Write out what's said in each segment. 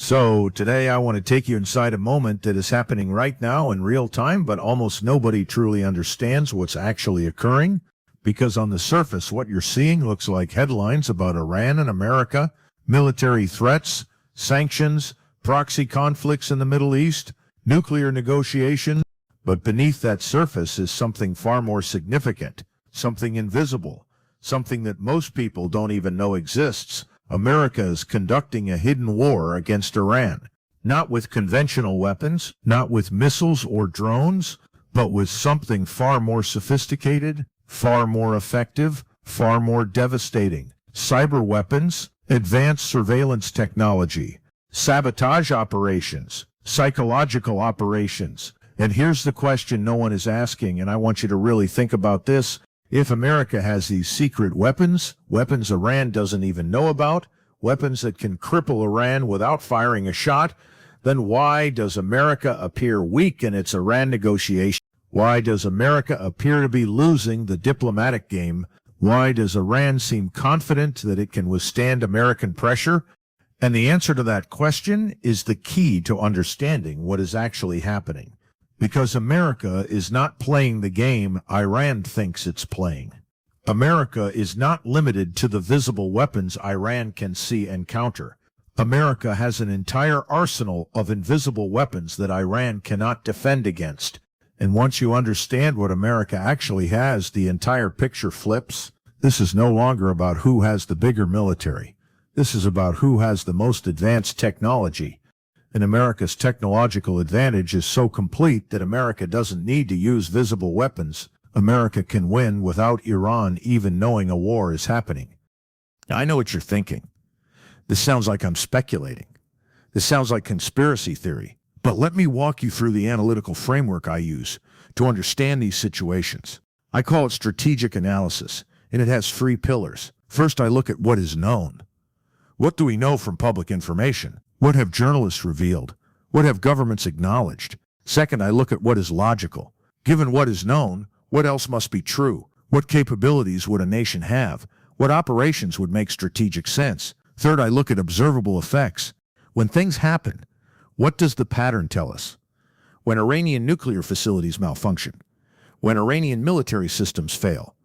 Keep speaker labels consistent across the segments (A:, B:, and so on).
A: So today I want to take you inside a moment that is happening right now in real time, but almost nobody truly understands what's actually occurring, because on the surface what you're seeing looks like headlines about Iran and America, military threats, sanctions, proxy conflicts in the Middle East, nuclear negotiations, but beneath that surface is something far more significant, something invisible, something that most people don't even know exists. America is conducting a hidden war against Iran, not with conventional weapons, not with missiles or drones, but with something far more sophisticated, far more effective, far more devastating. Cyber weapons, advanced surveillance technology, sabotage operations, psychological operations. And here's the question no one is asking, and I want you to really think about this. If America has these secret weapons, weapons Iran doesn't even know about, weapons that can cripple Iran without firing a shot, then why does America appear weak in its Iran negotiation? Why does America appear to be losing the diplomatic game? Why does Iran seem confident that it can withstand American pressure? And the answer to that question is the key to understanding what is actually happening. Because America is not playing the game Iran thinks it's playing. America is not limited to the visible weapons Iran can see and counter. America has an entire arsenal of invisible weapons that Iran cannot defend against. And once you understand what America actually has, the entire picture flips. This is no longer about who has the bigger military. This is about who has the most advanced technology. And America's technological advantage is so complete that America doesn't need to use visible weapons. America can win without Iran even knowing a war is happening. Now, I know what you're thinking. This sounds like I'm speculating. This sounds like conspiracy theory. But let me walk you through the analytical framework I use to understand these situations. I call it strategic analysis, and it has 3 pillars. First, I look at what is known. What do we know from public information? What have journalists revealed? What have governments acknowledged? Second, I look at what is logical. Given what is known, what else must be true? What capabilities would a nation have? What operations would make strategic sense? Third, I look at observable effects. When things happen, what does the pattern tell us? When Iranian nuclear facilities malfunction? When Iranian military systems fail?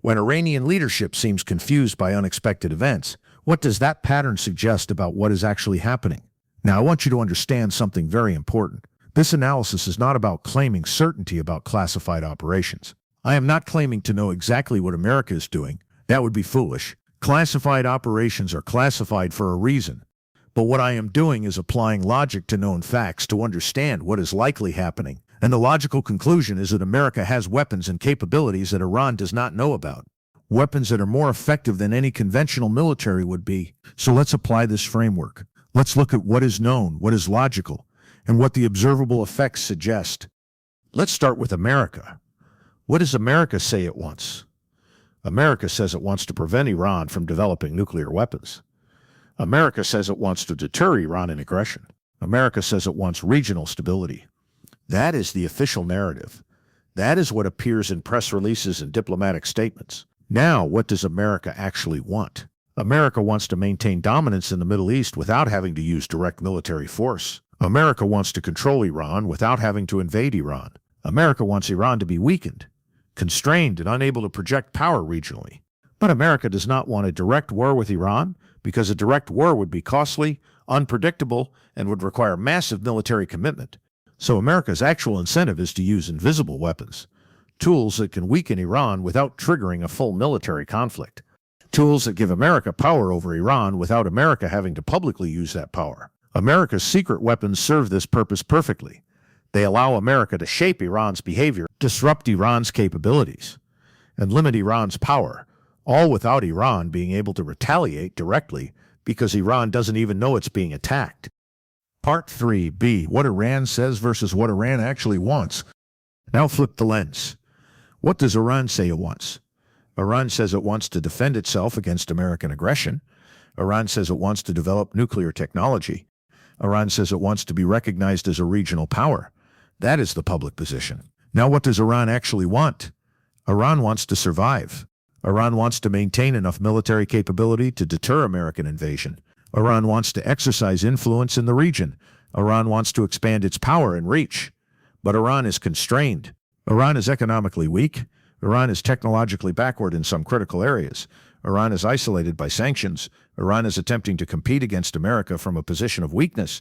A: When Iranian leadership seems confused by unexpected events? What does that pattern suggest about what is actually happening? Now, I want you to understand something very important. This analysis is not about claiming certainty about classified operations. I am not claiming to know exactly what America is doing. That would be foolish. Classified operations are classified for a reason. But what I am doing is applying logic to known facts to understand what is likely happening. And the logical conclusion is that America has weapons and capabilities that Iran does not know about. Weapons that are more effective than any conventional military would be. So let's apply this framework. Let's look at what is known, what is logical, and what the observable effects suggest. Let's start with America. What does America say it wants? America says it wants to prevent Iran from developing nuclear weapons. America says it wants to deter Iranian aggression. America says it wants regional stability. That is the official narrative. That is what appears in press releases and diplomatic statements. Now, what does America actually want? America wants to maintain dominance in the Middle East without having to use direct military force. America wants to control Iran without having to invade Iran. America wants Iran to be weakened, constrained, and unable to project power regionally. But America does not want a direct war with Iran because a direct war would be costly, unpredictable, and would require massive military commitment. So America's actual incentive is to use invisible weapons. Tools that can weaken Iran without triggering a full military conflict. Tools that give America power over Iran without America having to publicly use that power. America's secret weapons serve this purpose perfectly. They allow America to shape Iran's behavior, disrupt Iran's capabilities, and limit Iran's power, all without Iran being able to retaliate directly because Iran doesn't even know it's being attacked. Part 3b, what Iran says versus what Iran actually wants. Now flip the lens. What does Iran say it wants? Iran says it wants to defend itself against American aggression. Iran says it wants to develop nuclear technology. Iran says it wants to be recognized as a regional power. That is the public position. Now, what does Iran actually want? Iran wants to survive. Iran wants to maintain enough military capability to deter American invasion. Iran wants to exercise influence in the region. Iran wants to expand its power and reach. But Iran is constrained. Iran is economically weak. Iran is technologically backward in some critical areas. Iran is isolated by sanctions. Iran is attempting to compete against America from a position of weakness.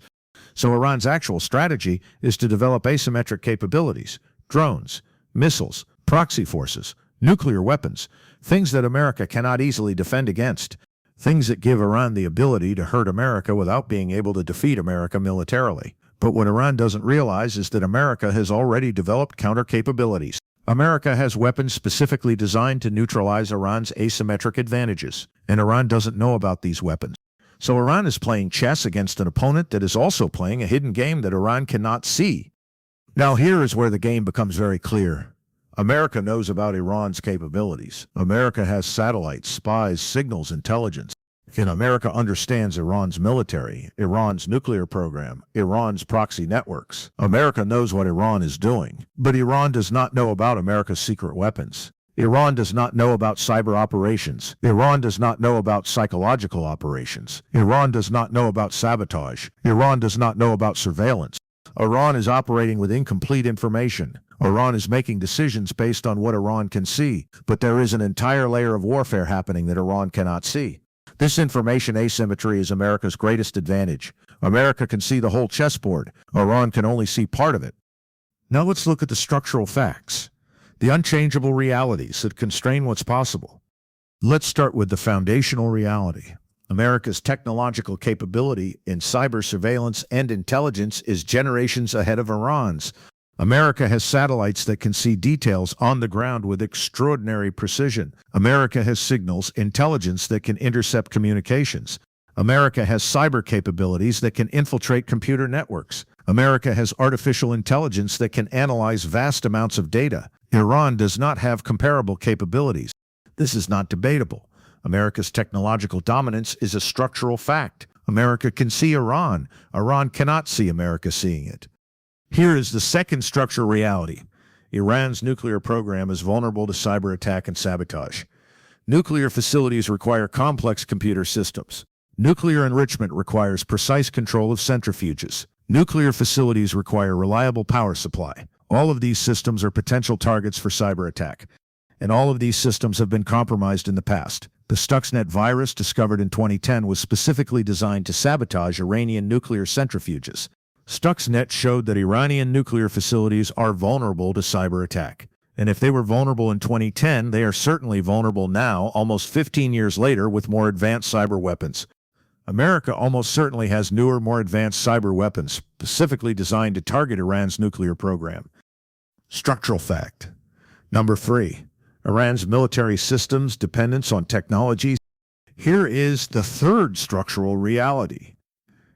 A: So Iran's actual strategy is to develop asymmetric capabilities, drones, missiles, proxy forces, nuclear weapons, things that America cannot easily defend against, things that give Iran the ability to hurt America without being able to defeat America militarily. But what Iran doesn't realize is that America has already developed counter capabilities. America has weapons specifically designed to neutralize Iran's asymmetric advantages, and Iran doesn't know about these weapons. So Iran is playing chess against an opponent that is also playing a hidden game that Iran cannot see. Now here is where the game becomes very clear. America knows about Iran's capabilities. America has satellites, spies, signals, intelligence. And America understands Iran's military, Iran's nuclear program, Iran's proxy networks. America knows what Iran is doing. But Iran does not know about America's secret weapons. Iran does not know about cyber operations. Iran does not know about psychological operations. Iran does not know about sabotage. Iran does not know about surveillance. Iran is operating with incomplete information. Iran is making decisions based on what Iran can see, but there is an entire layer of warfare happening that Iran cannot see. This information asymmetry is America's greatest advantage. America can see the whole chessboard. Iran can only see part of it. Now let's look at the structural facts, the unchangeable realities that constrain what's possible. Let's start with the foundational reality. America's technological capability in cyber surveillance and intelligence is generations ahead of Iran's. America has satellites that can see details on the ground with extraordinary precision. America has signals, intelligence that can intercept communications. America has cyber capabilities that can infiltrate computer networks. America has artificial intelligence that can analyze vast amounts of data. Iran does not have comparable capabilities. This is not debatable. America's technological dominance is a structural fact. America can see Iran. Iran cannot see America seeing it. Here is the second structural reality. Iran's nuclear program is vulnerable to cyber attack and sabotage. Nuclear facilities require complex computer systems. Nuclear enrichment requires precise control of centrifuges. Nuclear facilities require reliable power supply. All of these systems are potential targets for cyber attack, and all of these systems have been compromised in the past. The Stuxnet virus discovered in 2010 was specifically designed to sabotage Iranian nuclear centrifuges. Stuxnet showed that Iranian nuclear facilities are vulnerable to cyber attack. And if they were vulnerable in 2010, they are certainly vulnerable now, almost 15 years later, with more advanced cyber weapons. America almost certainly has newer, more advanced cyber weapons, specifically designed to target Iran's nuclear program. Structural fact. Number 3. Iran's military systems dependence on technologies. Here is the third structural reality.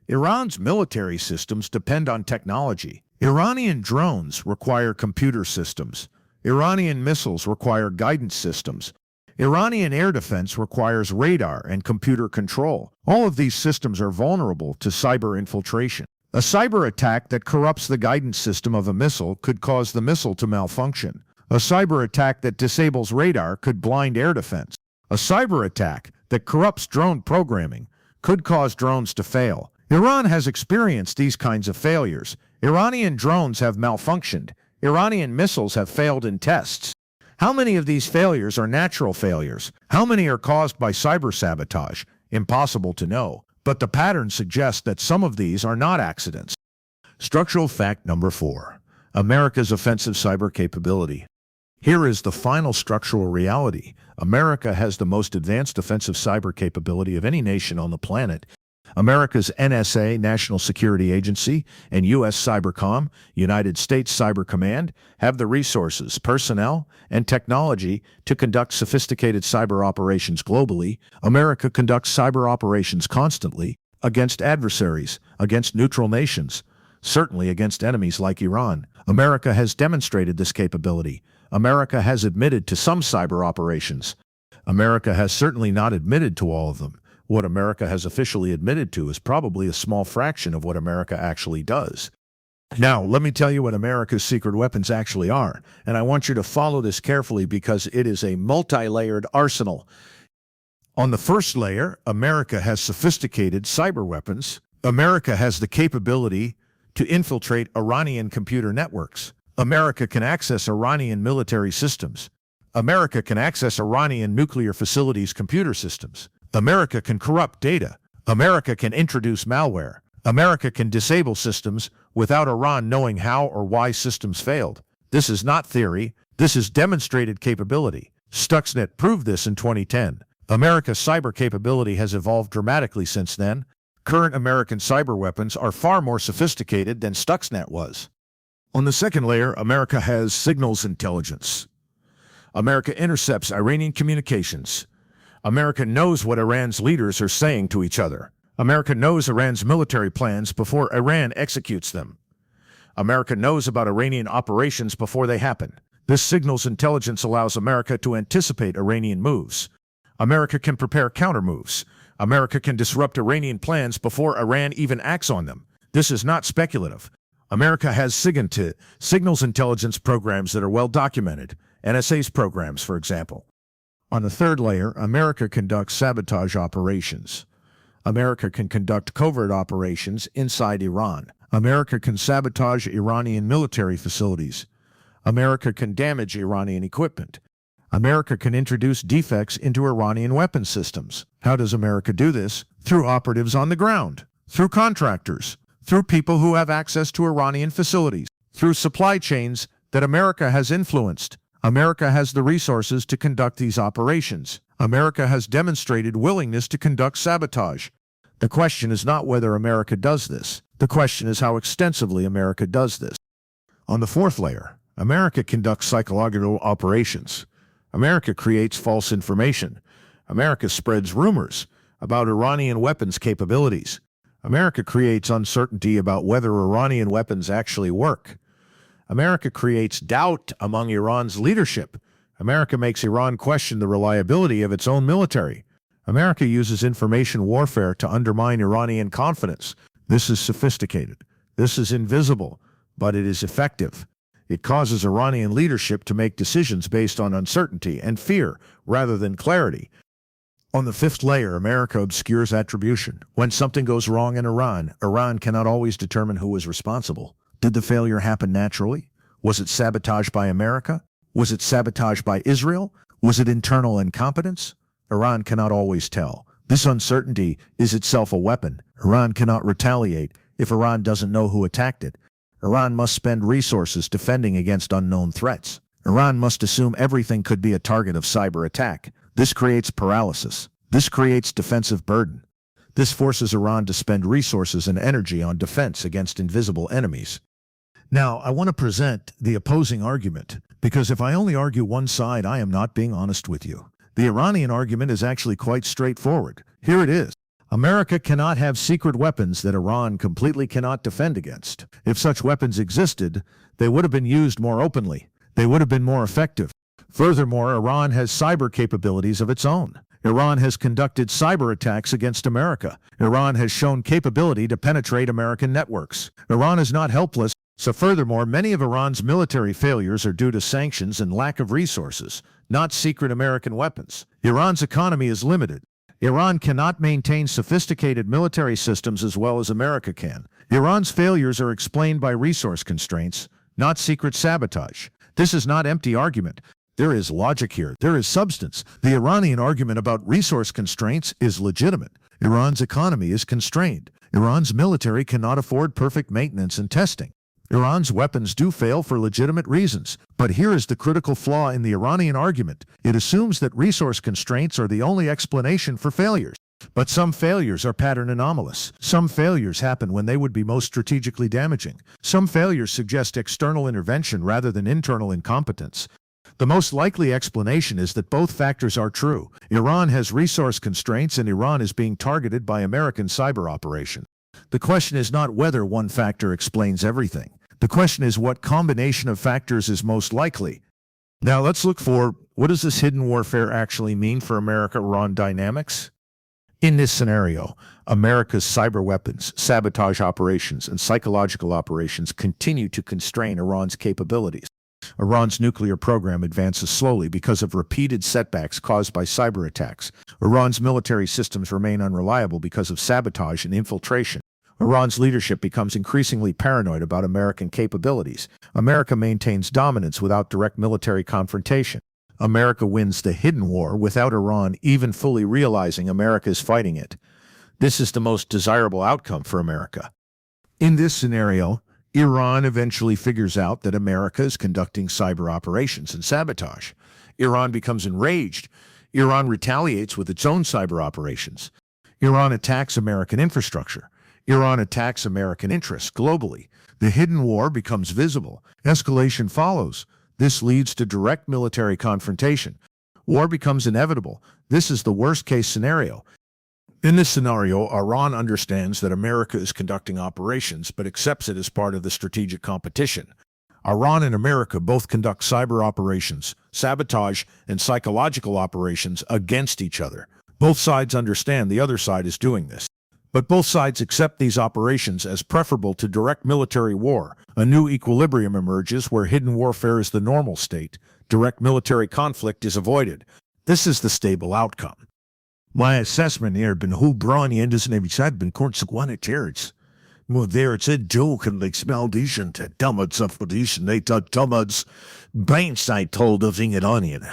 A: Iran's military systems depend on technology. Iranian drones require computer systems. Iranian missiles require guidance systems. Iranian air defense requires radar and computer control. All of these systems are vulnerable to cyber infiltration. A cyber attack that corrupts the guidance system of a missile could cause the missile to malfunction. A cyber attack that disables radar could blind air defense. A cyber attack that corrupts drone programming could cause drones to fail. Iran has experienced these kinds of failures. Iranian drones have malfunctioned. Iranian missiles have failed in tests. How many of these failures are natural failures? How many are caused by cyber sabotage? Impossible to know. But the pattern suggests that some of these are not accidents. Structural fact number 4. America's offensive cyber capability. Here is the final structural reality. America has the most advanced offensive cyber capability of any nation on the planet. America's NSA, National Security Agency, and U.S. Cybercom, United States Cyber Command, have the resources, personnel, and technology to conduct sophisticated cyber operations globally. America conducts cyber operations constantly against adversaries, against neutral nations, certainly against enemies like Iran. America has demonstrated this capability. America has admitted to some cyber operations. America has certainly not admitted to all of them. What America has officially admitted to is probably a small fraction of what America actually does. Now, let me tell you what America's secret weapons actually are, and I want you to follow this carefully because it is a multi-layered arsenal. On the first layer, America has sophisticated cyber weapons. America has the capability to infiltrate Iranian computer networks. America can access Iranian military systems. America can access Iranian nuclear facilities' computer systems. America can corrupt data. America can introduce malware. America can disable systems without Iran knowing how or why systems failed. This is not theory. This is demonstrated capability. Stuxnet proved this in 2010. America's cyber capability has evolved dramatically since then. Current American cyber weapons are far more sophisticated than Stuxnet was. On the second layer, America has signals intelligence. America intercepts Iranian communications. America knows what Iran's leaders are saying to each other. America knows Iran's military plans before Iran executes them. America knows about Iranian operations before they happen. This signals intelligence allows America to anticipate Iranian moves. America can prepare counter-moves. America can disrupt Iranian plans before Iran even acts on them. This is not speculative. America has signals intelligence programs that are well documented, NSA's programs, for example. On the third layer, America conducts sabotage operations. America can conduct covert operations inside Iran. America can sabotage Iranian military facilities. America can damage Iranian equipment. America can introduce defects into Iranian weapon systems. How does America do this? Through operatives on the ground, through contractors, through people who have access to Iranian facilities, through supply chains that America has influenced. America has the resources to conduct these operations. America has demonstrated willingness to conduct sabotage. The question is not whether America does this. The question is how extensively America does this. On the fourth layer, America conducts psychological operations. America creates false information. America spreads rumors about Iranian weapons capabilities. America creates uncertainty about whether Iranian weapons actually work. America creates doubt among Iran's leadership. America makes Iran question the reliability of its own military. America uses information warfare to undermine Iranian confidence. This is sophisticated. This is invisible, but it is effective. It causes Iranian leadership to make decisions based on uncertainty and fear rather than clarity. On the fifth layer, America obscures attribution. When something goes wrong in Iran, Iran cannot always determine who was responsible. Did the failure happen naturally? Was it sabotage by America? Was it sabotage by Israel? Was it internal incompetence? Iran cannot always tell. This uncertainty is itself a weapon. Iran cannot retaliate if Iran doesn't know who attacked it. Iran must spend resources defending against unknown threats. Iran must assume everything could be a target of cyber attack. This creates paralysis. This creates defensive burden. This forces Iran to spend resources and energy on defense against invisible enemies. Now, I want to present the opposing argument, because if I only argue one side, I am not being honest with you. The Iranian argument is actually quite straightforward. Here it is. America cannot have secret weapons that Iran completely cannot defend against. If such weapons existed, they would have been used more openly. They would have been more effective. Furthermore, Iran has cyber capabilities of its own. Iran has conducted cyber attacks against America. Iran has shown capability to penetrate American networks. Iran is not helpless. So furthermore, many of Iran's military failures are due to sanctions and lack of resources, not secret American weapons. Iran's economy is limited. Iran cannot maintain sophisticated military systems as well as America can. Iran's failures are explained by resource constraints, not secret sabotage. This is not empty argument. There is logic here. There is substance. The Iranian argument about resource constraints is legitimate. Iran's economy is constrained. Iran's military cannot afford perfect maintenance and testing. Iran's weapons do fail for legitimate reasons. But here is the critical flaw in the Iranian argument. It assumes that resource constraints are the only explanation for failures. But some failures are pattern anomalous. Some failures happen when they would be most strategically damaging. Some failures suggest external intervention rather than internal incompetence. The most likely explanation is that both factors are true. Iran has resource constraints and Iran is being targeted by American cyber operation. The question is not whether one factor explains everything. The question is what combination of factors is most likely. Now let's look for what does this hidden warfare actually mean for America-Iran dynamics? In this scenario, America's cyber weapons, sabotage operations, and psychological operations continue to constrain Iran's capabilities. Iran's nuclear program advances slowly because of repeated setbacks caused by cyber attacks. Iran's military systems remain unreliable because of sabotage and infiltration. Iran's leadership becomes increasingly paranoid about American capabilities. America maintains dominance without direct military confrontation. America wins the hidden war without Iran even fully realizing America is fighting it. This is the most desirable outcome for America. In this scenario, Iran eventually figures out that America is conducting cyber operations and sabotage. Iran becomes enraged. Iran retaliates with its own cyber operations. Iran attacks American infrastructure. Iran attacks American interests globally. The hidden war becomes visible. Escalation follows. This leads to direct military confrontation. War becomes inevitable. This is the worst-case scenario. In this scenario, Iran understands that America is conducting operations, but accepts it as part of the strategic competition. Iran and America both conduct cyber operations, sabotage, and psychological operations against each other. Both sides understand the other side is doing this. But both sides accept these operations as preferable to direct military war. A new equilibrium emerges where hidden warfare is the normal state. Direct military conflict is avoided. This is the stable outcome. My assessment here been who Brawny and doesn't every side been consequential. Well, there it's a joke and expedition to dummets of petition. They took dummets. Banks I told of thing it onion.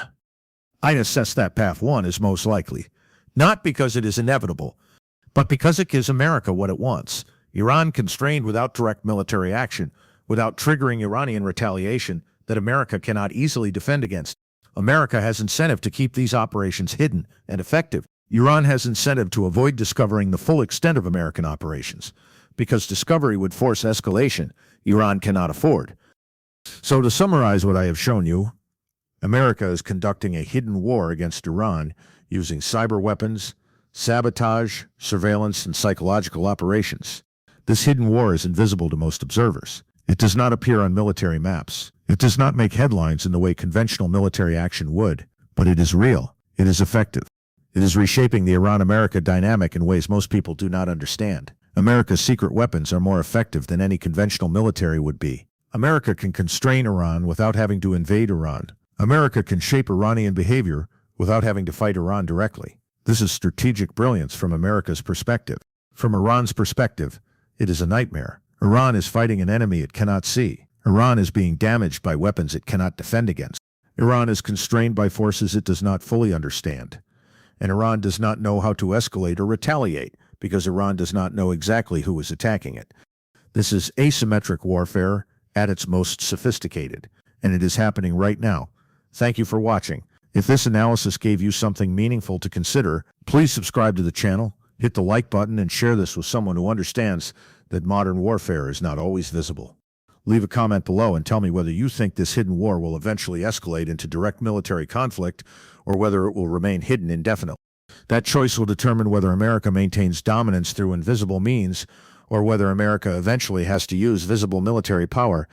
A: I'd assess that path one is most likely. Not because it is inevitable, but because it gives America what it wants. Iran constrained without direct military action, without triggering Iranian retaliation that America cannot easily defend against. America has incentive to keep these operations hidden and effective. Iran has incentive to avoid discovering the full extent of American operations, because discovery would force escalation Iran cannot afford. So to summarize what I have shown you, America is conducting a hidden war against Iran using cyber weapons, sabotage, surveillance, and psychological operations. This hidden war is invisible to most observers. It does not appear on military maps. It does not make headlines in the way conventional military action would, but it is real. It is effective. It is reshaping the Iran-America dynamic in ways most people do not understand. America's secret weapons are more effective than any conventional military would be. America can constrain Iran without having to invade Iran. America can shape Iranian behavior without having to fight Iran directly. This is strategic brilliance from America's perspective. From Iran's perspective, it is a nightmare. Iran is fighting an enemy it cannot see. Iran is being damaged by weapons it cannot defend against. Iran is constrained by forces it does not fully understand. And Iran does not know how to escalate or retaliate because Iran does not know exactly who is attacking it. This is asymmetric warfare at its most sophisticated, and it is happening right now. Thank you for watching. If this analysis gave you something meaningful to consider, please subscribe to the channel, hit the like button, and share this with someone who understands that modern warfare is not always visible. Leave a comment below and tell me whether you think this hidden war will eventually escalate into direct military conflict or whether it will remain hidden indefinitely. That choice will determine whether America maintains dominance through invisible means or whether America eventually has to use visible military power